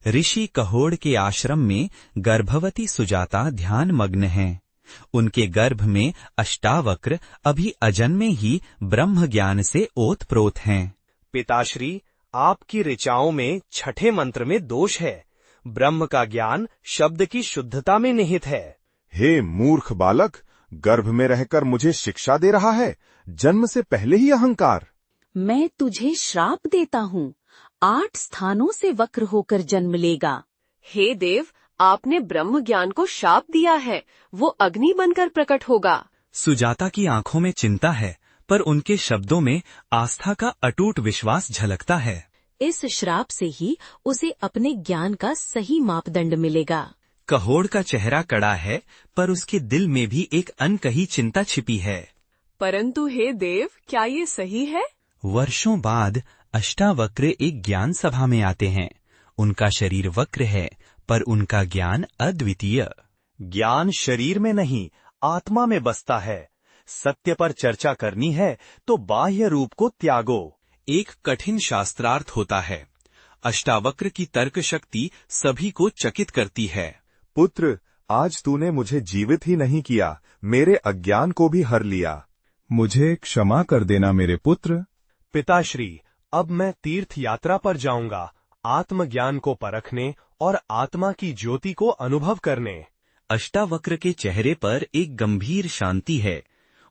ऋषि कहोड़ के आश्रम में गर्भवती सुजाता ध्यान मग्न हैं। उनके गर्भ में अष्टावक्र अभी अजन्मे ही ब्रह्म ज्ञान से ओतप्रोत हैं। पिताश्री, आपकी ऋचाओं में छठे मंत्र में दोष है। ब्रह्म का ज्ञान शब्द की शुद्धता में निहित है। हे मूर्ख बालक, गर्भ में रहकर मुझे शिक्षा दे रहा है, जन्म से पहले ही अहंकार। मैं तुझे श्राप देता हूँ, 8 स्थानों से वक्र होकर जन्म लेगा। हे देव, आपने ब्रह्म ज्ञान को शाप दिया है, वो अग्नि बनकर प्रकट होगा। सुजाता की आंखों में चिंता है, पर उनके शब्दों में आस्था का अटूट विश्वास झलकता है। इस श्राप से ही उसे अपने ज्ञान का सही मापदंड मिलेगा। कहोड़ का चेहरा कड़ा है, पर उसके दिल में भी एक अनकही चिंता छिपी है। परंतु हे देव, क्या ये सही है? वर्षों बाद अष्टावक्र एक ज्ञान सभा में आते हैं। उनका शरीर वक्र है, पर उनका ज्ञान अद्वितीय। ज्ञान शरीर में नहीं, आत्मा में बसता है। सत्य पर चर्चा करनी है तो बाह्य रूप को त्यागो। एक कठिन शास्त्रार्थ होता है। अष्टावक्र की तर्क शक्ति सभी को चकित करती है। पुत्र, आज तूने मुझे जीवित ही नहीं किया, मेरे अज्ञान को भी हर लिया। मुझे क्षमा कर देना मेरे पुत्र। पिताश्री, अब मैं तीर्थ यात्रा पर जाऊंगा, आत्मज्ञान को परखने और आत्मा की ज्योति को अनुभव करने। अष्टावक्र के चेहरे पर एक गंभीर शांति है।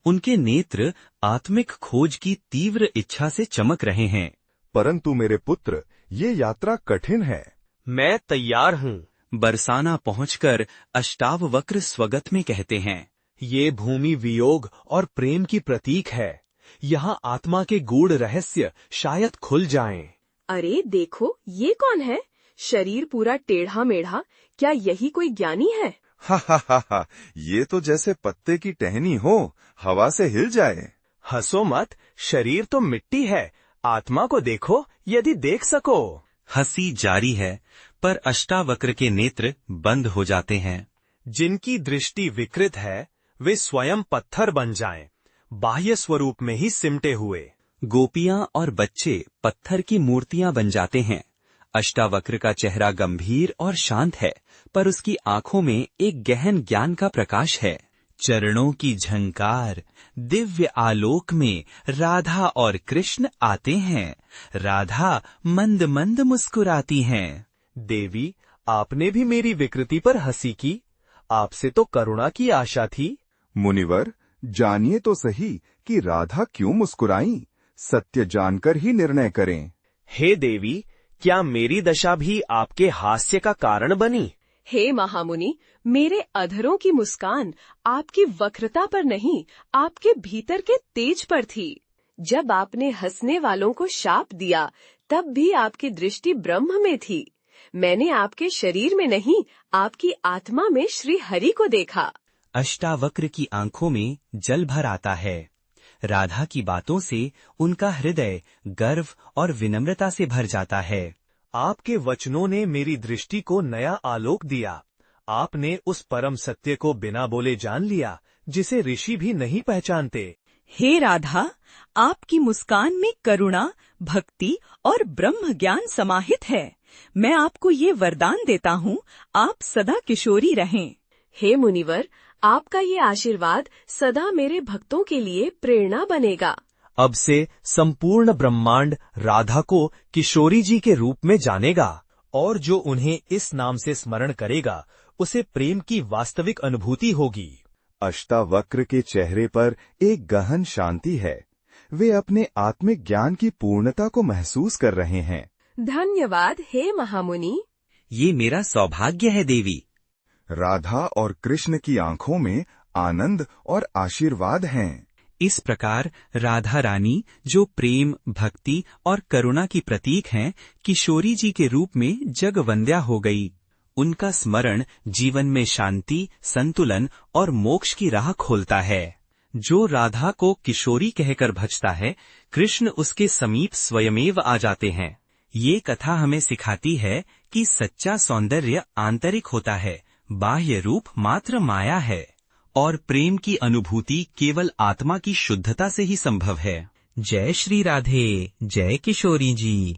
उनके नेत्र आत्मिक खोज की तीव्र इच्छा से चमक रहे हैं। परंतु मेरे पुत्र, ये यात्रा कठिन है। मैं तैयार हूँ। बरसाना पहुंचकर अष्टावक्र स्वगत में कहते हैं, ये भूमि वियोग और प्रेम की प्रतीक है। यहाँ आत्मा के गूढ़ रहस्य शायद खुल जाएं। अरे देखो, ये कौन है? शरीर पूरा टेढ़ा मेढ़ा, क्या यही कोई ज्ञानी है? हा हा हा हा, ये तो जैसे पत्ते की टहनी हो, हवा से हिल जाए। हंसो मत, शरीर तो मिट्टी है, आत्मा को देखो यदि देख सको। हंसी जारी है, पर अष्टावक्र के नेत्र बंद हो जाते हैं। जिनकी दृष्टि विकृत है, वे स्वयं पत्थर बन जाएं, बाह्य स्वरूप में ही सिमटे हुए। गोपियां और बच्चे पत्थर की मूर्तियां बन जाते हैं। अष्टावक्र का चेहरा गंभीर और शांत है, पर उसकी आंखों में एक गहन ज्ञान का प्रकाश है। चरणों की झंकार, दिव्य आलोक में राधा और कृष्ण आते हैं। राधा मंद मंद मुस्कुराती हैं। देवी, आपने भी मेरी विकृति पर हंसी की। आपसे तो करुणा की आशा थी। मुनिवर, जानिए तो सही कि राधा क्यों मुस्कुराईं। सत्य जानकर ही निर्णय करें। हे देवी, क्या मेरी दशा भी आपके हास्य का कारण बनी? हे महामुनि, मेरे अधरों की मुस्कान आपकी वक्रता पर नहीं, आपके भीतर के तेज पर थी। जब आपने हंसने वालों को शाप दिया, तब भी आपकी दृष्टि ब्रह्म में थी। मैंने आपके शरीर में नहीं, आपकी आत्मा में श्री हरि को देखा। अष्टावक्र की आंखों में जल भर आता है। राधा की बातों से उनका हृदय गर्व और विनम्रता से भर जाता है। आपके वचनों ने मेरी दृष्टि को नया आलोक दिया। आपने उस परम सत्य को बिना बोले जान लिया, जिसे ऋषि भी नहीं पहचानते। हे राधा, आपकी मुस्कान में करुणा, भक्ति और ब्रह्म ज्ञान समाहित है। मैं आपको ये वरदान देता हूँ, आप सदा किशोरी रहें। हे मुनिवर, आपका ये आशीर्वाद सदा मेरे भक्तों के लिए प्रेरणा बनेगा। अब से संपूर्ण ब्रह्मांड राधा को किशोरी जी के रूप में जानेगा, और जो उन्हें इस नाम से स्मरण करेगा, उसे प्रेम की वास्तविक अनुभूति होगी। अष्टावक्र के चेहरे पर एक गहन शांति है। वे अपने आत्मिक ज्ञान की पूर्णता को महसूस कर रहे हैं। धन्यवाद हे महामुनि। ये मेरा सौभाग्य है देवी। राधा और कृष्ण की आंखों में आनंद और आशीर्वाद हैं। इस प्रकार राधा रानी, जो प्रेम, भक्ति और करुणा की प्रतीक हैं, किशोरी जी के रूप में जगवंद्या हो गई। उनका स्मरण जीवन में शांति, संतुलन और मोक्ष की राह खोलता है। जो राधा को किशोरी कहकर भजता है, कृष्ण उसके समीप स्वयमेव आ जाते हैं। ये कथा हमें सिखाती है कि सच्चा सौंदर्य आंतरिक होता है, बाह्य रूप मात्र माया है, और प्रेम की अनुभूति केवल आत्मा की शुद्धता से ही संभव है। जय श्री राधे, जय किशोरी जी।